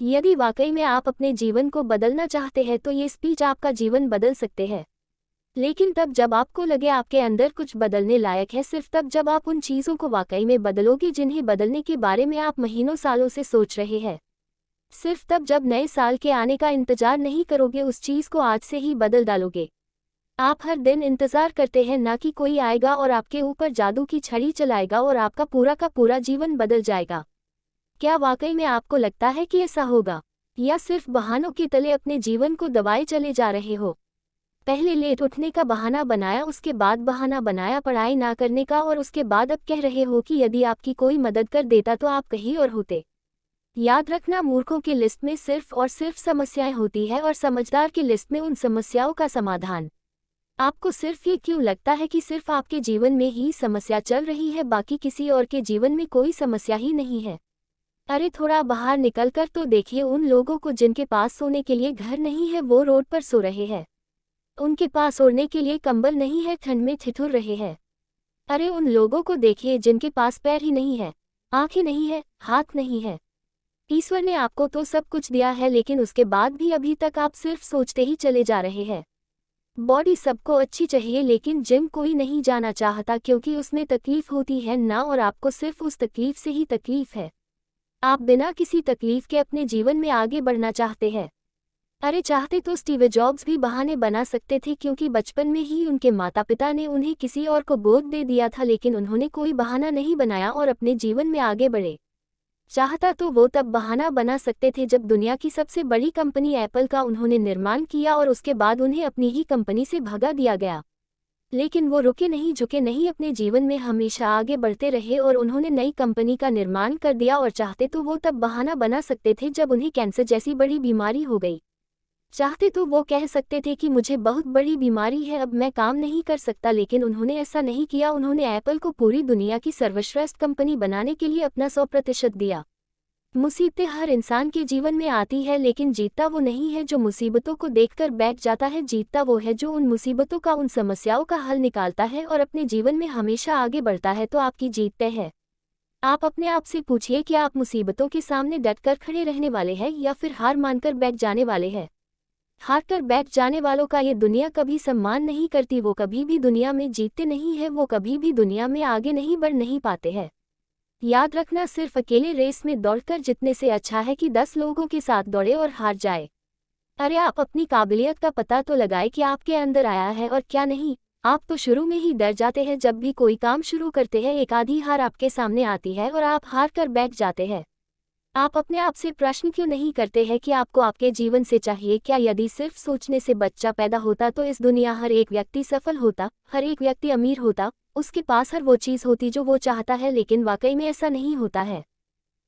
यदि वाकई में आप अपने जीवन को बदलना चाहते हैं तो ये स्पीच आपका जीवन बदल सकते हैं। लेकिन तब जब आपको लगे आपके अंदर कुछ बदलने लायक है, सिर्फ तब जब आप उन चीज़ों को वाकई में बदलोगे जिन्हें बदलने के बारे में आप महीनों सालों से सोच रहे हैं। सिर्फ तब जब नए साल के आने का इंतजार नहीं करोगे, उस चीज़ को आज से ही बदल डालोगे। आप हर दिन इंतजार करते हैं ना कि कोई आएगा और आपके ऊपर जादू की छड़ी चलाएगा और आपका पूरा का पूरा जीवन बदल जाएगा। क्या वाकई में आपको लगता है कि ऐसा होगा, या सिर्फ बहानों के तले अपने जीवन को दबाए चले जा रहे हो? पहले लेट उठने का बहाना बनाया, उसके बाद बहाना बनाया पढ़ाई ना करने का, और उसके बाद अब कह रहे हो कि यदि आपकी कोई मदद कर देता तो आप कहीं और होते। याद रखना, मूर्खों की लिस्ट में सिर्फ और सिर्फ समस्याएं होती है और समझदार की लिस्ट में उन समस्याओं का समाधान। आपको सिर्फ ये क्यों लगता है कि सिर्फ आपके जीवन में ही समस्या चल रही है, बाकी किसी और के जीवन में कोई समस्या ही नहीं है? अरे थोड़ा बाहर निकलकर तो देखिए उन लोगों को जिनके पास सोने के लिए घर नहीं है, वो रोड पर सो रहे हैं। उनके पास ओढ़ने के लिए कंबल नहीं है, ठंड में ठिठुर रहे हैं। अरे उन लोगों को देखिए जिनके पास पैर ही नहीं है, आंखें नहीं है, हाथ नहीं है। ईश्वर ने आपको तो सब कुछ दिया है, लेकिन उसके बाद भी अभी तक आप सिर्फ सोचते ही चले जा रहे हैं। बॉडी सबको अच्छी चाहिए, लेकिन जिम कोई नहीं जाना चाहता क्योंकि उसमें तकलीफ होती है ना, और आपको सिर्फ उस तकलीफ से ही तकलीफ है। आप बिना किसी तकलीफ के अपने जीवन में आगे बढ़ना चाहते हैं। अरे चाहते तो स्टीव जॉब्स भी बहाने बना सकते थे, क्योंकि बचपन में ही उनके माता पिता ने उन्हें किसी और को गोद दे दिया था, लेकिन उन्होंने कोई बहाना नहीं बनाया और अपने जीवन में आगे बढ़े। चाहता तो वो तब बहाना बना सकते थे जब दुनिया की सबसे बड़ी कंपनी एप्पल का उन्होंने निर्माण किया और उसके बाद उन्हें अपनी ही कंपनी से भगा दिया गया। लेकिन वो रुके नहीं, झुके नहीं, अपने जीवन में हमेशा आगे बढ़ते रहे और उन्होंने नई कंपनी का निर्माण कर दिया। और चाहते तो वो तब बहाना बना सकते थे जब उन्हें कैंसर जैसी बड़ी बीमारी हो गई। चाहते तो वो कह सकते थे कि मुझे बहुत बड़ी बीमारी है, अब मैं काम नहीं कर सकता, लेकिन उन्होंने ऐसा नहीं किया। उन्होंने एप्पल को पूरी दुनिया की सर्वश्रेष्ठ कंपनी बनाने के लिए अपना 100% दिया। मुसीबतें हर इंसान के जीवन में आती है, लेकिन जीतता वो नहीं है जो मुसीबतों को देखकर बैठ जाता है। जीतता वो है जो उन मुसीबतों का, उन समस्याओं का हल निकालता है और अपने जीवन में हमेशा आगे बढ़ता है। तो आपकी जीत तय है। आप अपने आप से पूछिए कि आप मुसीबतों के सामने डटकर खड़े रहने वाले हैं या फिर हार मानकर बैठ जाने वाले हैं। हार कर बैठ जाने वालों का ये दुनिया कभी सम्मान नहीं करती, वो कभी भी दुनिया में जीतते नहीं है, वो कभी भी दुनिया में आगे नहीं बढ़ नहीं पाते हैं। याद रखना, सिर्फ अकेले रेस में दौड़कर जीतने से अच्छा है कि 10 लोगों के साथ दौड़े और हार जाए। अरे आप अपनी काबिलियत का पता तो लगाए कि आपके अंदर आया है और क्या नहीं। आप तो शुरू में ही डर जाते हैं, जब भी कोई काम शुरू करते हैं एक आधी हार आपके सामने आती है और आप हार कर बैठ जाते हैं। आप अपने आप से प्रश्न क्यों नहीं करते हैं कि आपको आपके जीवन से चाहिए क्या? यदि सिर्फ सोचने से बच्चा पैदा होता तो इस दुनिया हर एक व्यक्ति सफल होता, हर एक व्यक्ति अमीर होता, उसके पास हर वो चीज़ होती जो वो चाहता है, लेकिन वाकई में ऐसा नहीं होता है।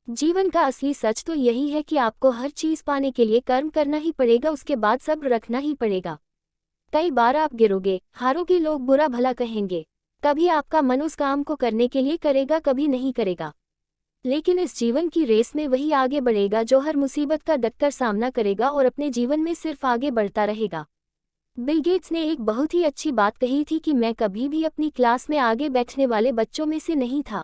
जीवन का असली सच तो यही है कि आपको हर चीज़ पाने के लिए कर्म करना ही पड़ेगा, उसके बाद सब्र रखना ही पड़ेगा। कई बार आप गिरोगे, हारोगे, लोग बुरा भला कहेंगे। कभी आपका मन उस काम को करने के लिए करेगा, कभी नहीं करेगा। लेकिन इस जीवन की रेस में वही आगे बढ़ेगा जो हर मुसीबत का डटकर सामना करेगा और अपने जीवन में सिर्फ आगे बढ़ता रहेगा। बिल गेट्स ने एक बहुत ही अच्छी बात कही थी कि मैं कभी भी अपनी क्लास में आगे बैठने वाले बच्चों में से नहीं था।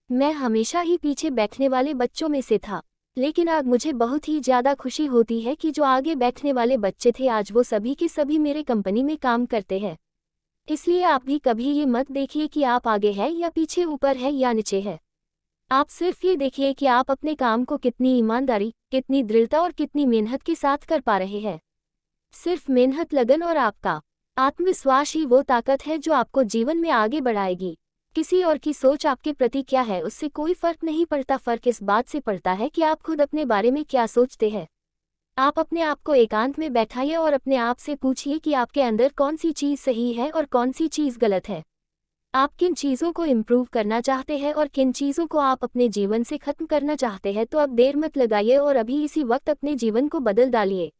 मैं हमेशा ही पीछे बैठने वाले बच्चों में से था। लेकिन आज मुझे बहुत ही ज़्यादा खुशी होती है कि जो आगे बैठने वाले बच्चे थे, आज वो सभी के सभी मेरे कंपनी में काम करते हैं। इसलिए आप भी कभी ये मत देखिए कि आप आगे हैं या पीछे, ऊपर है या नीचे है। आप सिर्फ ये देखिए कि आप अपने काम को कितनी ईमानदारी, कितनी दृढ़ता और कितनी मेहनत के साथ कर पा रहे हैं। सिर्फ मेहनत, लगन और आपका आत्मविश्वास ही वो ताकत है जो आपको जीवन में आगे बढ़ाएगी। किसी और की सोच आपके प्रति क्या है उससे कोई फर्क नहीं पड़ता। फर्क इस बात से पड़ता है कि आप खुद अपने बारे में क्या सोचते हैं। आप अपने आप को एकांत में बैठाइए और अपने आप से पूछिए कि आपके अंदर कौन सी चीज़ सही है और कौन सी चीज़ गलत है। आप किन चीज़ों को इम्प्रूव करना चाहते हैं और किन चीज़ों को आप अपने जीवन से खत्म करना चाहते हैं। तो अब देर मत लगाइए और अभी इसी वक्त अपने जीवन को बदल डालिए।